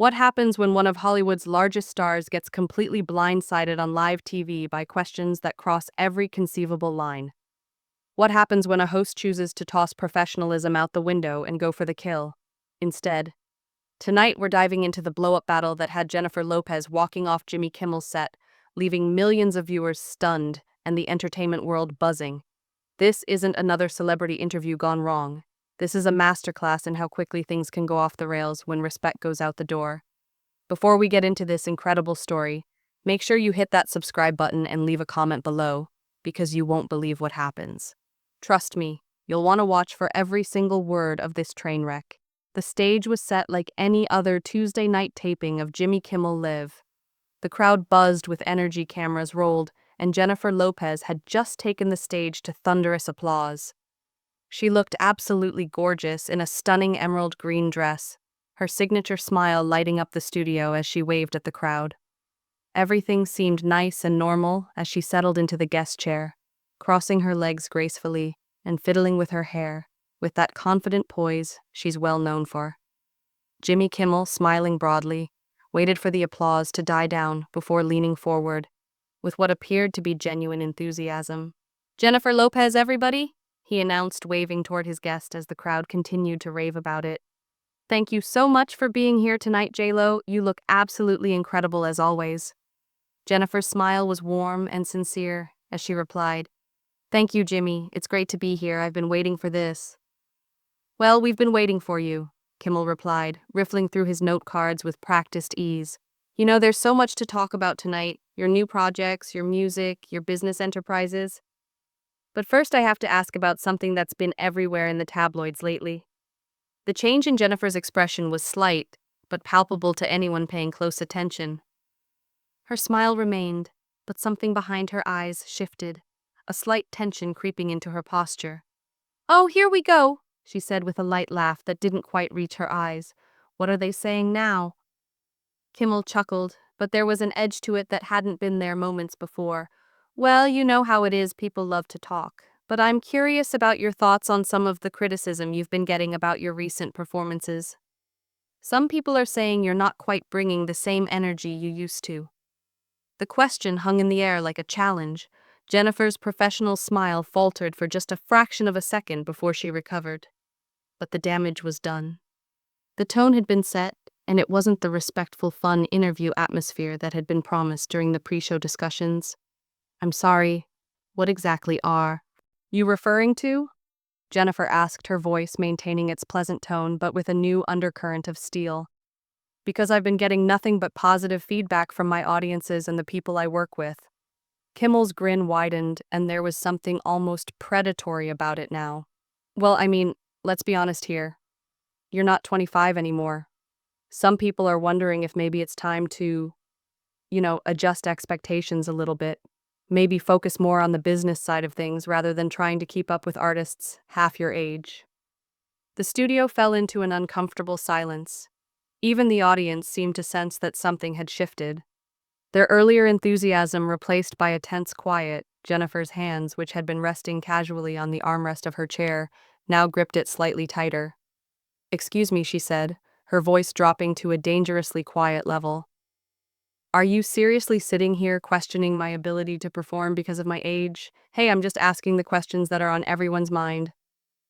What happens when one of Hollywood's largest stars gets completely blindsided on live TV by questions that cross every conceivable line? What happens when a host chooses to toss professionalism out the window and go for the kill? Instead, tonight we're diving into the blow-up battle that had Jennifer Lopez walking off Jimmy Kimmel's set, leaving millions of viewers stunned and the entertainment world buzzing. This isn't another celebrity interview gone wrong. This is a masterclass in how quickly things can go off the rails when respect goes out the door. Before we get into this incredible story, make sure you hit that subscribe button and leave a comment below, because you won't believe what happens. Trust me, you'll want to watch for every single word of this train wreck. The stage was set like any other Tuesday night taping of Jimmy Kimmel Live. The crowd buzzed with energy, cameras rolled, and Jennifer Lopez had just taken the stage to thunderous applause. She looked absolutely gorgeous in a stunning emerald green dress, her signature smile lighting up the studio as she waved at the crowd. Everything seemed nice and normal as she settled into the guest chair, crossing her legs gracefully and fiddling with her hair, with that confident poise she's well known for. Jimmy Kimmel, smiling broadly, waited for the applause to die down before leaning forward, with what appeared to be genuine enthusiasm. "Jennifer Lopez, everybody," he announced, waving toward his guest as the crowd continued to rave about it. "Thank you so much for being here tonight, J-Lo. You look absolutely incredible as always." Jennifer's smile was warm and sincere as she replied, "Thank you, Jimmy. It's great to be here. I've been waiting for this." "Well, we've been waiting for you," Kimmel replied, riffling through his note cards with practiced ease. "You know, there's so much to talk about tonight, your new projects, your music, your business enterprises. But first I have to ask about something that's been everywhere in the tabloids lately." The change in Jennifer's expression was slight, but palpable to anyone paying close attention. Her smile remained, but something behind her eyes shifted, a slight tension creeping into her posture. "Oh, here we go," she said with a light laugh that didn't quite reach her eyes. "What are they saying now?" Kimmel chuckled, but there was an edge to it that hadn't been there moments before. "Well, you know how it is, people love to talk. But I'm curious about your thoughts on some of the criticism you've been getting about your recent performances. Some people are saying you're not quite bringing the same energy you used to." The question hung in the air like a challenge. Jennifer's professional smile faltered for just a fraction of a second before she recovered. But the damage was done. The tone had been set, and it wasn't the respectful, fun interview atmosphere that had been promised during the pre-show discussions. "I'm sorry, what exactly are you referring to?" Jennifer asked, her voice maintaining its pleasant tone but with a new undercurrent of steel. "Because I've been getting nothing but positive feedback from my audiences and the people I work with." Kimmel's grin widened, and there was something almost predatory about it now. "Well, I mean, let's be honest here. You're not 25 anymore. Some people are wondering if maybe it's time to, adjust expectations a little bit. Maybe focus more on the business side of things rather than trying to keep up with artists half your age." The studio fell into an uncomfortable silence. Even the audience seemed to sense that something had shifted. Their earlier enthusiasm replaced by a tense quiet. Jennifer's hands, which had been resting casually on the armrest of her chair, now gripped it slightly tighter. "Excuse me," she said, her voice dropping to a dangerously quiet level. "Are you seriously sitting here questioning my ability to perform because of my age? Hey, I'm just asking the questions that are on everyone's mind,"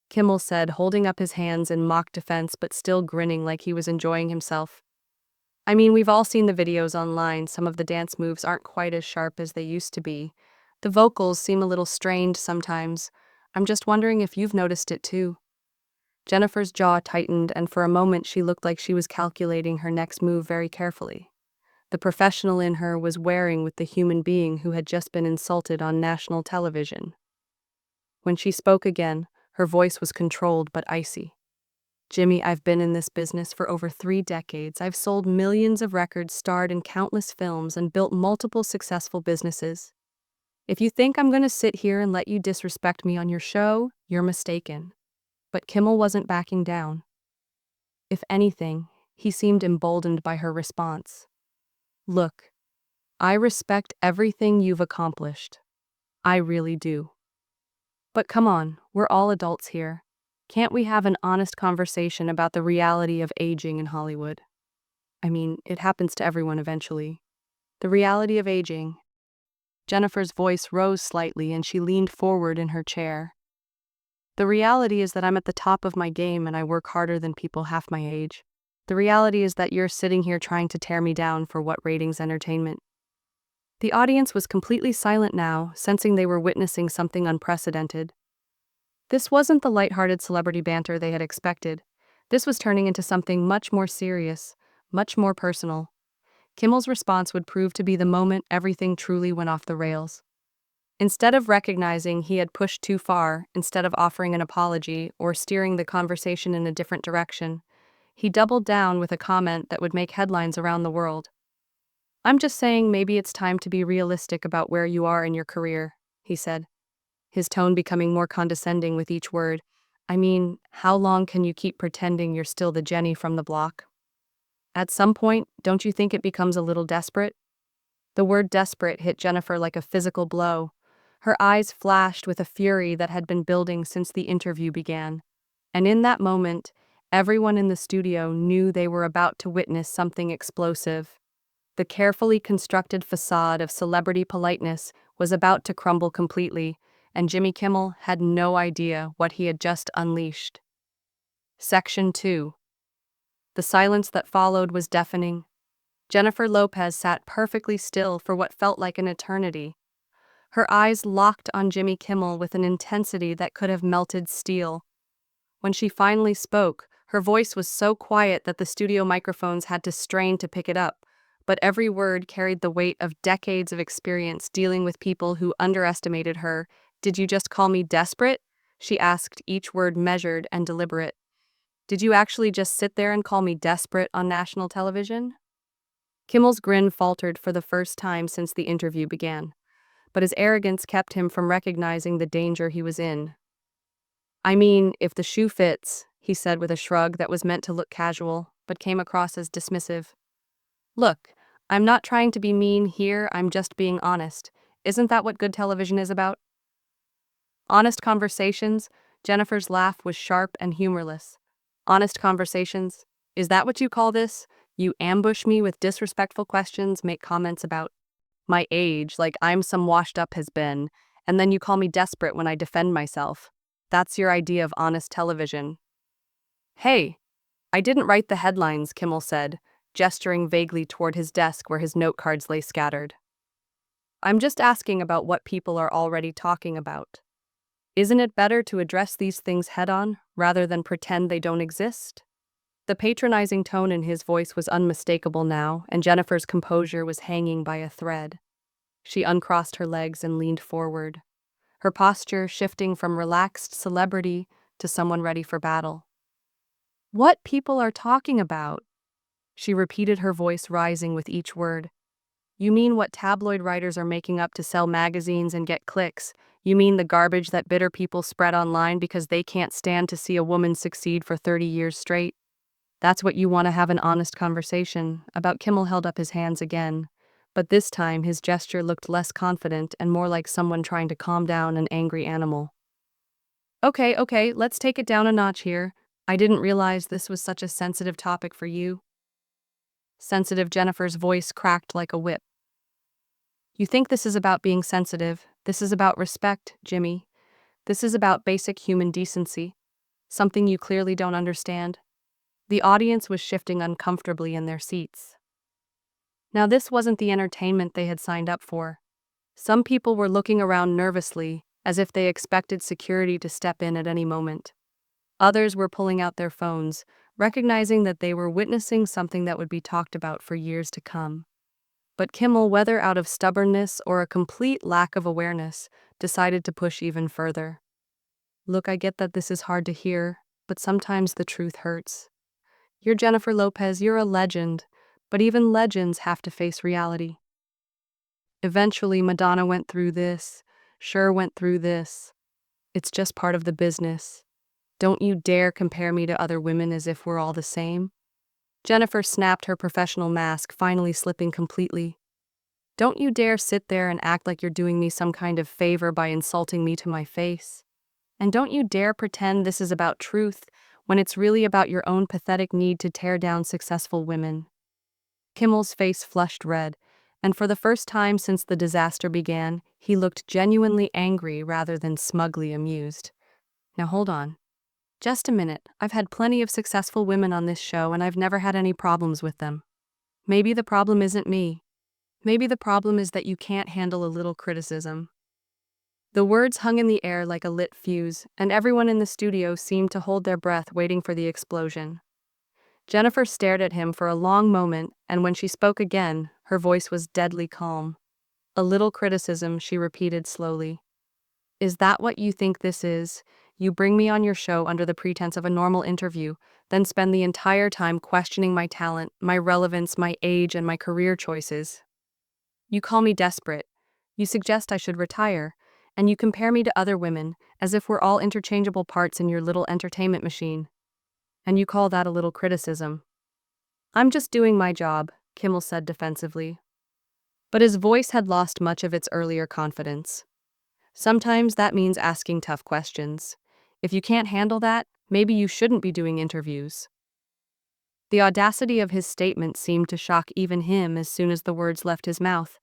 Kimmel said, holding up his hands in mock defense but still grinning like he was enjoying himself. "I mean, we've all seen the videos online. Some of the dance moves aren't quite as sharp as they used to be. The vocals seem a little strained sometimes. I'm just wondering if you've noticed it too." Jennifer's jaw tightened, and for a moment she looked like she was calculating her next move very carefully. The professional in her was wearing with the human being who had just been insulted on national television. When she spoke again, her voice was controlled but icy. "Jimmy, I've been in this business for over 3 decades. I've sold millions of records, starred in countless films, and built multiple successful businesses. If you think I'm going to sit here and let you disrespect me on your show, you're mistaken." But Kimmel wasn't backing down. If anything, he seemed emboldened by her response. "Look, I respect everything you've accomplished. I really do. But come on, we're all adults here. Can't we have an honest conversation about the reality of aging in Hollywood?" I mean, it happens to everyone eventually. The reality of aging. Jennifer's voice rose slightly and she leaned forward in her chair. The reality is that I'm at the top of my game and I work harder than people half my age. The reality is that you're sitting here trying to tear me down for what ratings entertainment. The audience was completely silent now, sensing they were witnessing something unprecedented. This wasn't the lighthearted celebrity banter they had expected. This was turning into something much more serious, much more personal. Kimmel's response would prove to be the moment everything truly went off the rails. Instead of recognizing he had pushed too far, instead of offering an apology or steering the conversation in a different direction, he doubled down with a comment that would make headlines around the world. "I'm just saying maybe it's time to be realistic about where you are in your career," he said, his tone becoming more condescending with each word. "I mean, how long can you keep pretending you're still the Jenny from the block? At some point, don't you think it becomes a little desperate?" The word desperate hit Jennifer like a physical blow. Her eyes flashed with a fury that had been building since the interview began. And in that moment, everyone in the studio knew they were about to witness something explosive. The carefully constructed facade of celebrity politeness was about to crumble completely, and Jimmy Kimmel had no idea what he had just unleashed. Section 2. The silence that followed was deafening. Jennifer Lopez sat perfectly still for what felt like an eternity. Her eyes locked on Jimmy Kimmel with an intensity that could have melted steel. When she finally spoke, her voice was so quiet that the studio microphones had to strain to pick it up, but every word carried the weight of decades of experience dealing with people who underestimated her. "Did you just call me desperate?" she asked, each word measured and deliberate. "Did you actually just sit there and call me desperate on national television?" Kimmel's grin faltered for the first time since the interview began, but his arrogance kept him from recognizing the danger he was in. "I mean, if the shoe fits," he said with a shrug that was meant to look casual, but came across as dismissive. "Look, I'm not trying to be mean here, I'm just being honest. Isn't that what good television is about?" Honest conversations. Jennifer's laugh was sharp and humorless. "Honest conversations? Is that what you call this? You ambush me with disrespectful questions, make comments about my age, like I'm some washed-up has-been, and then you call me desperate when I defend myself. That's your idea of honest television." "Hey, I didn't write the headlines," Kimmel said, gesturing vaguely toward his desk where his note cards lay scattered. "I'm just asking about what people are already talking about. Isn't it better to address these things head-on, rather than pretend they don't exist?" The patronizing tone in his voice was unmistakable now, and Jennifer's composure was hanging by a thread. She uncrossed her legs and leaned forward, her posture shifting from relaxed celebrity to someone ready for battle. "What people are talking about?" She repeated, her voice rising with each word. "You mean what tabloid writers are making up to sell magazines and get clicks? You mean the garbage that bitter people spread online because they can't stand to see a woman succeed for 30 years straight? That's what you want to have an honest conversation about?" Kimmel held up his hands again, but this time his gesture looked less confident and more like someone trying to calm down an angry animal. Okay, let's take it down a notch here. I didn't realize this was such a sensitive topic for you." Sensitive. Jennifer's voice cracked like a whip. "You think this is about being sensitive? This is about respect, Jimmy. This is about basic human decency. Something you clearly don't understand." The audience was shifting uncomfortably in their seats. Now, this wasn't the entertainment they had signed up for. Some people were looking around nervously, as if they expected security to step in at any moment. Others were pulling out their phones, recognizing that they were witnessing something that would be talked about for years to come. But Kimmel, whether out of stubbornness or a complete lack of awareness, decided to push even further. "Look, I get that this is hard to hear, but sometimes the truth hurts. You're Jennifer Lopez, you're a legend, but even legends have to face reality. Eventually, Madonna went through this, Cher went through this. It's just part of the business. Don't you dare compare me to other women as if we're all the same." Jennifer snapped, her professional mask finally slipping completely. "Don't you dare sit there and act like you're doing me some kind of favor by insulting me to my face. And don't you dare pretend this is about truth when it's really about your own pathetic need to tear down successful women." Kimmel's face flushed red, and for the first time since the disaster began, he looked genuinely angry rather than smugly amused. Now hold on. Just a minute. I've had plenty of successful women on this show and I've never had any problems with them. Maybe the problem isn't me. Maybe the problem is that you can't handle a little criticism. The words hung in the air like a lit fuse, and everyone in the studio seemed to hold their breath waiting for the explosion. Jennifer stared at him for a long moment, and when she spoke again, her voice was deadly calm. A little criticism, she repeated slowly. Is that what you think this is? You bring me on your show under the pretense of a normal interview, then spend the entire time questioning my talent, my relevance, my age, and my career choices. You call me desperate. You suggest I should retire, and you compare me to other women, as if we're all interchangeable parts in your little entertainment machine. And you call that a little criticism. I'm just doing my job, Kimmel said defensively. But his voice had lost much of its earlier confidence. Sometimes that means asking tough questions. If you can't handle that, maybe you shouldn't be doing interviews. The audacity of his statement seemed to shock even him as soon as the words left his mouth.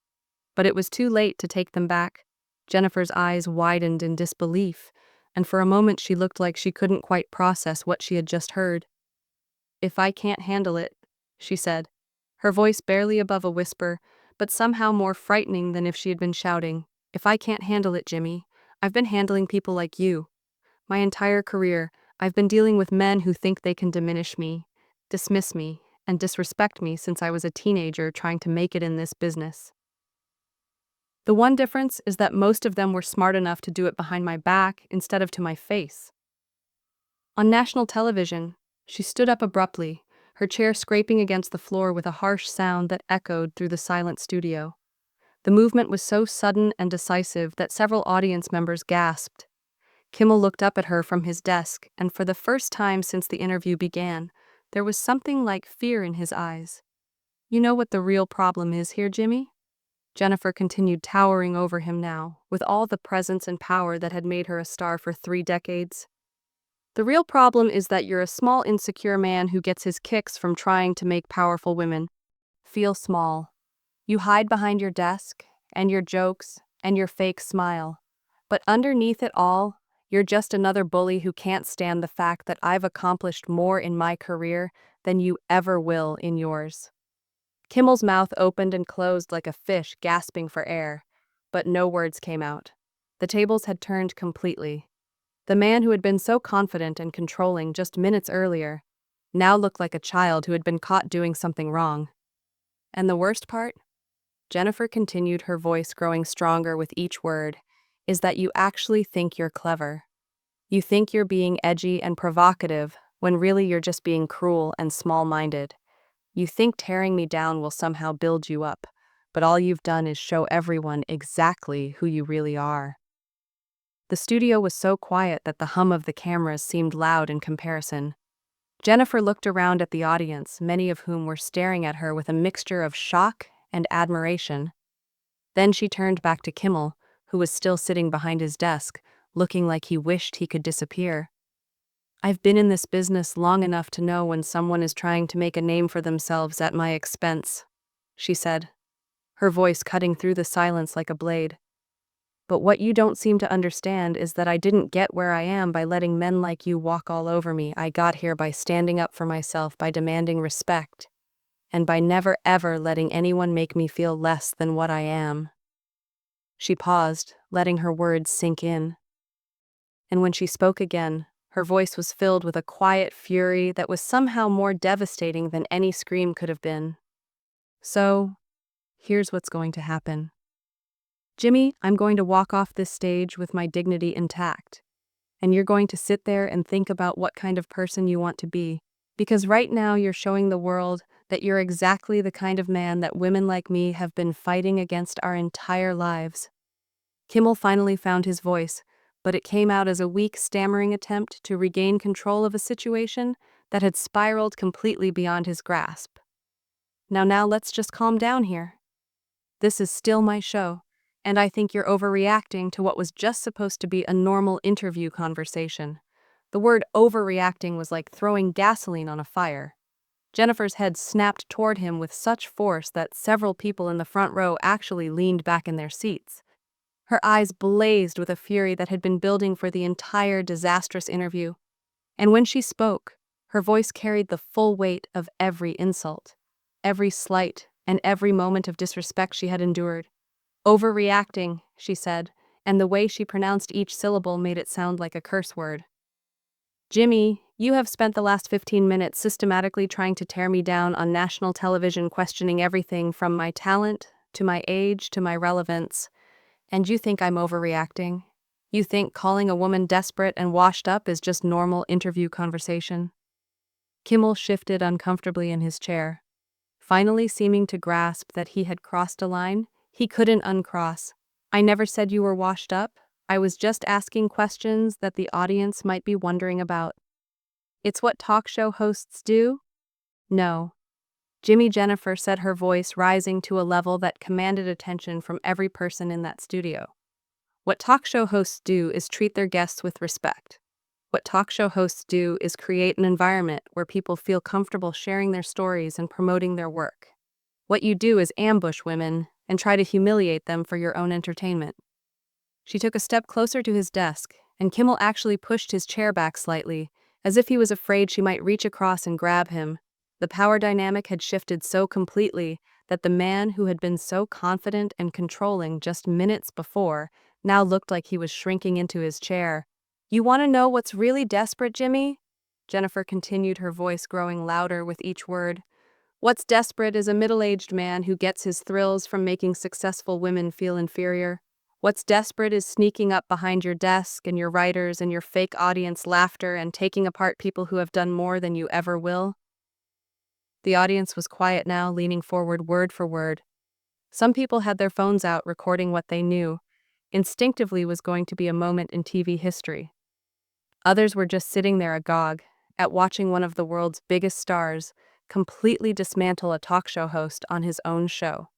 But it was too late to take them back. Jennifer's eyes widened in disbelief, and for a moment she looked like she couldn't quite process what she had just heard. If I can't handle it, she said, her voice barely above a whisper, but somehow more frightening than if she had been shouting. If I can't handle it, Jimmy, I've been handling people like you. My entire career, I've been dealing with men who think they can diminish me, dismiss me, and disrespect me since I was a teenager trying to make it in this business. The one difference is that most of them were smart enough to do it behind my back instead of to my face. On national television, she stood up abruptly, her chair scraping against the floor with a harsh sound that echoed through the silent studio. The movement was so sudden and decisive that several audience members gasped. Kimmel looked up at her from his desk, and for the first time since the interview began, there was something like fear in his eyes. You know what the real problem is here, Jimmy? Jennifer continued, towering over him now, with all the presence and power that had made her a star for 3 decades. The real problem is that you're a small, insecure man who gets his kicks from trying to make powerful women feel small. You hide behind your desk, and your jokes, and your fake smile. But underneath it all, you're just another bully who can't stand the fact that I've accomplished more in my career than you ever will in yours. Kimmel's mouth opened and closed like a fish gasping for air, but no words came out. The tables had turned completely. The man who had been so confident and controlling just minutes earlier now looked like a child who had been caught doing something wrong. And the worst part? Jennifer continued, her voice growing stronger with each word, is that you actually think you're clever. You think you're being edgy and provocative when really you're just being cruel and small-minded. You think tearing me down will somehow build you up, but all you've done is show everyone exactly who you really are. The studio was so quiet that the hum of the cameras seemed loud in comparison. Jennifer looked around at the audience, many of whom were staring at her with a mixture of shock and admiration. Then she turned back to Kimmel, who was still sitting behind his desk, looking like he wished he could disappear. I've been in this business long enough to know when someone is trying to make a name for themselves at my expense, she said, her voice cutting through the silence like a blade. But what you don't seem to understand is that I didn't get where I am by letting men like you walk all over me. I got here by standing up for myself, by demanding respect, and by never ever letting anyone make me feel less than what I am. She paused, letting her words sink in. And when she spoke again, her voice was filled with a quiet fury that was somehow more devastating than any scream could have been. So, here's what's going to happen. Jimmy, I'm going to walk off this stage with my dignity intact. And you're going to sit there and think about what kind of person you want to be. Because right now you're showing the world that you're exactly the kind of man that women like me have been fighting against our entire lives. Kimmel finally found his voice, but it came out as a weak, stammering attempt to regain control of a situation that had spiraled completely beyond his grasp. Now let's just calm down here. This is still my show, and I think you're overreacting to what was just supposed to be a normal interview conversation. The word overreacting was like throwing gasoline on a fire. Jennifer's head snapped toward him with such force that several people in the front row actually leaned back in their seats. Her eyes blazed with a fury that had been building for the entire disastrous interview. And when she spoke, her voice carried the full weight of every insult, every slight, and every moment of disrespect she had endured. "Overreacting," she said, and the way she pronounced each syllable made it sound like a curse word. "Jimmy, you have spent the last 15 minutes systematically trying to tear me down on national television, questioning everything from my talent, to my age, to my relevance. And you think I'm overreacting? You think calling a woman desperate and washed up is just normal interview conversation?" Kimmel shifted uncomfortably in his chair. Finally seeming to grasp that he had crossed a line he couldn't uncross. "I never said you were washed up. I was just asking questions that the audience might be wondering about. It's what talk show hosts do?" "No." Jennifer said, her voice rising to a level that commanded attention from every person in that studio. "What talk show hosts do is treat their guests with respect. What talk show hosts do is create an environment where people feel comfortable sharing their stories and promoting their work. What you do is ambush women and try to humiliate them for your own entertainment." She took a step closer to his desk, and Kimmel actually pushed his chair back slightly, as if he was afraid she might reach across and grab him. The power dynamic had shifted so completely that the man who had been so confident and controlling just minutes before now looked like he was shrinking into his chair. "You want to know what's really desperate, Jimmy?" Jennifer continued, her voice growing louder with each word. "What's desperate is a middle-aged man who gets his thrills from making successful women feel inferior. What's desperate is sneaking up behind your desk and your writers and your fake audience laughter and taking apart people who have done more than you ever will." The audience was quiet now, leaning forward word for word. Some people had their phones out, recording what they knew instinctively was going to be a moment in TV history. Others were just sitting there agog at watching one of the world's biggest stars completely dismantle a talk show host on his own show.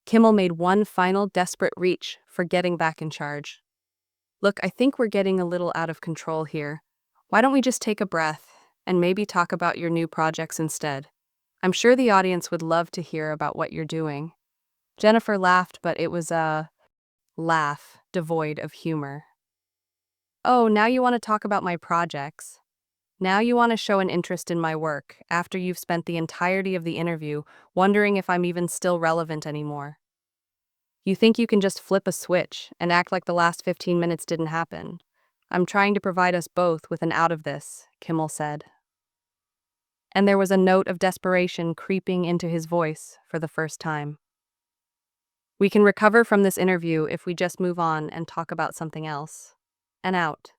Kimmel made one final desperate reach for getting back in charge. "Look, I think we're getting a little out of control here. Why don't we just take a breath and maybe talk about your new projects instead? I'm sure the audience would love to hear about what you're doing." Jennifer laughed, but it was a laugh devoid of humor. "Oh, now you want to talk about my projects? Now you want to show an interest in my work after you've spent the entirety of the interview wondering if I'm even still relevant anymore? You think you can just flip a switch and act like the last 15 minutes didn't happen? I'm trying to provide us both with an out of this," Kimmel said. And there was a note of desperation creeping into his voice for the first time. "We can recover from this interview if we just move on and talk about something else. An out."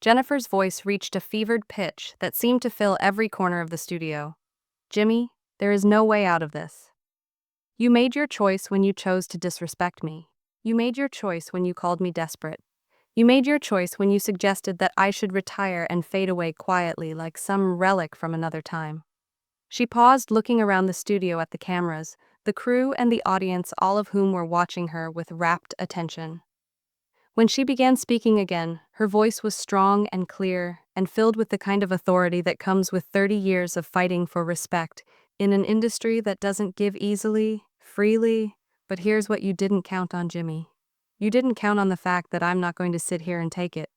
Jennifer's voice reached a fevered pitch that seemed to fill every corner of the studio. "Jimmy, there is no way out of this. You made your choice when you chose to disrespect me. You made your choice when you called me desperate. You made your choice when you suggested that I should retire and fade away quietly like some relic from another time." She paused, looking around the studio at the cameras, the crew and the audience, all of whom were watching her with rapt attention. When she began speaking again, her voice was strong and clear, and filled with the kind of authority that comes with 30 years of fighting for respect in an industry that doesn't give easily, freely. "But here's what you didn't count on, Jimmy. You didn't count on the fact that I'm not going to sit here and take it.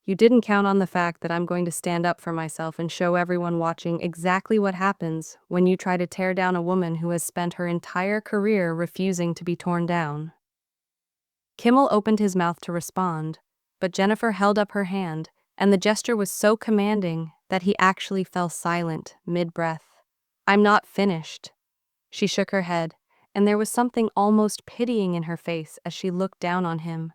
You didn't count on the fact that I'm going to stand up for myself and show everyone watching exactly what happens when you try to tear down a woman who has spent her entire career refusing to be torn down." Kimmel opened his mouth to respond, but Jennifer held up her hand, and the gesture was so commanding that he actually fell silent mid-breath. "I'm not finished." She shook her head, and there was something almost pitying in her face as she looked down on him.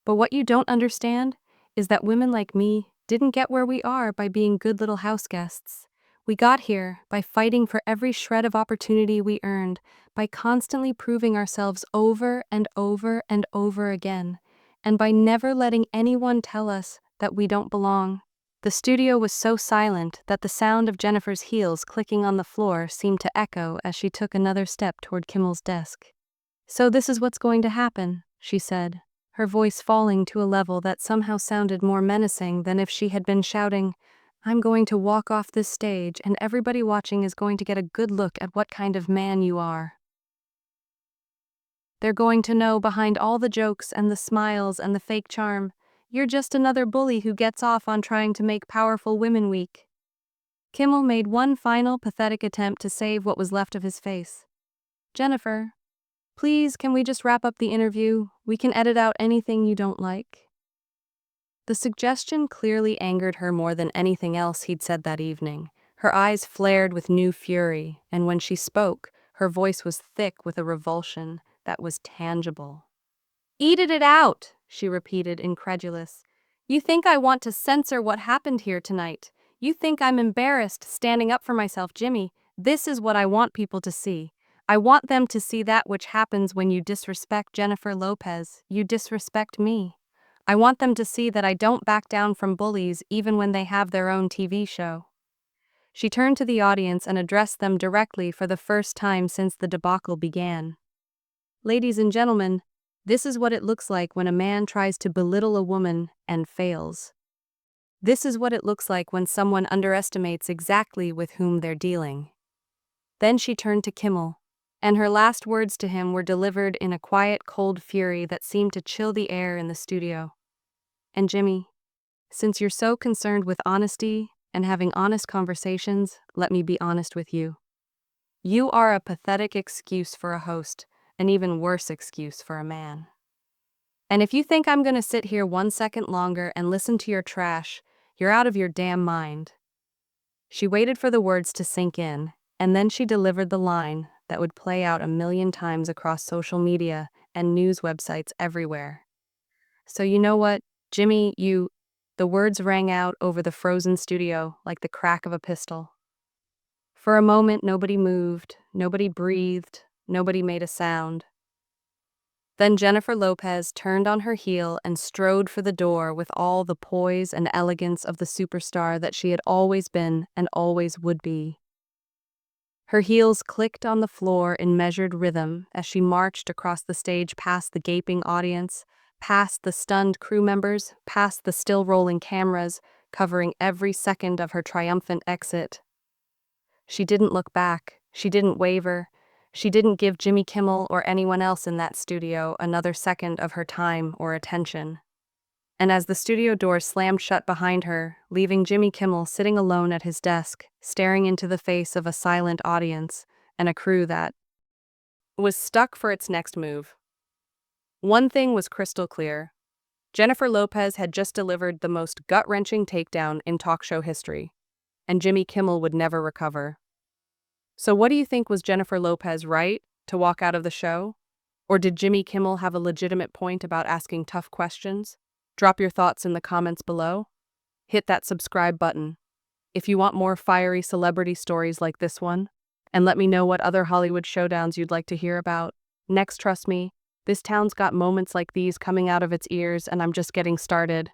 "But what you don't understand is that women like me didn't get where we are by being good little house guests. We got here by fighting for every shred of opportunity we earned, by constantly proving ourselves over and over and over again, and by never letting anyone tell us that we don't belong." The studio was so silent that the sound of Jennifer's heels clicking on the floor seemed to echo as she took another step toward Kimmel's desk. "So this is what's going to happen," she said, her voice falling to a level that somehow sounded more menacing than if she had been shouting, I'm going to walk off this stage, and everybody watching is going to get a good look at what kind of man you are. They're going to know behind all the jokes and the smiles and the fake charm, you're just another bully who gets off on trying to make powerful women weak. Kimmel made one final pathetic attempt to save what was left of his face. Jennifer, please, can we just wrap up the interview? We can edit out anything you don't like. The suggestion clearly angered her more than anything else he'd said that evening. Her eyes flared with new fury, and when she spoke, her voice was thick with a revulsion that was tangible. "Edit it out," she repeated, incredulous. "You think I want to censor what happened here tonight? You think I'm embarrassed standing up for myself, Jimmy? This is what I want people to see. I want them to see that which happens when you disrespect Jennifer Lopez. You disrespect me. I want them to see that I don't back down from bullies even when they have their own TV show." She turned to the audience and addressed them directly for the first time since the debacle began. "Ladies and gentlemen, this is what it looks like when a man tries to belittle a woman and fails. This is what it looks like when someone underestimates exactly with whom they're dealing." Then she turned to Kimmel, and her last words to him were delivered in a quiet, cold fury that seemed to chill the air in the studio. "And Jimmy, since you're so concerned with honesty and having honest conversations, let me be honest with you. You are a pathetic excuse for a host, an even worse excuse for a man. And if you think I'm going to sit here 1 second longer and listen to your trash, you're out of your damn mind." She waited for the words to sink in, and then she delivered the line that would play out 1,000,000 times across social media and news websites everywhere. "So you know what, Jimmy, you..." The words rang out over the frozen studio like the crack of a pistol. For a moment, nobody moved, nobody breathed, nobody made a sound. Then Jennifer Lopez turned on her heel and strode for the door with all the poise and elegance of the superstar that she had always been and always would be. Her heels clicked on the floor in measured rhythm as she marched across the stage past the gaping audience, past the stunned crew members, past the still-rolling cameras, covering every second of her triumphant exit. She didn't look back. She didn't waver. She didn't give Jimmy Kimmel or anyone else in that studio another second of her time or attention. And as the studio doors slammed shut behind her, leaving Jimmy Kimmel sitting alone at his desk, staring into the face of a silent audience and a crew that was stuck for its next move. One thing was crystal clear. Jennifer Lopez had just delivered the most gut-wrenching takedown in talk show history, and Jimmy Kimmel would never recover. So what do you think, was Jennifer Lopez right to walk out of the show? Or did Jimmy Kimmel have a legitimate point about asking tough questions? Drop your thoughts in the comments below. Hit that subscribe button if you want more fiery celebrity stories like this one, and let me know what other Hollywood showdowns you'd like to hear about. Next, trust me, this town's got moments like these coming out of its ears, and I'm just getting started.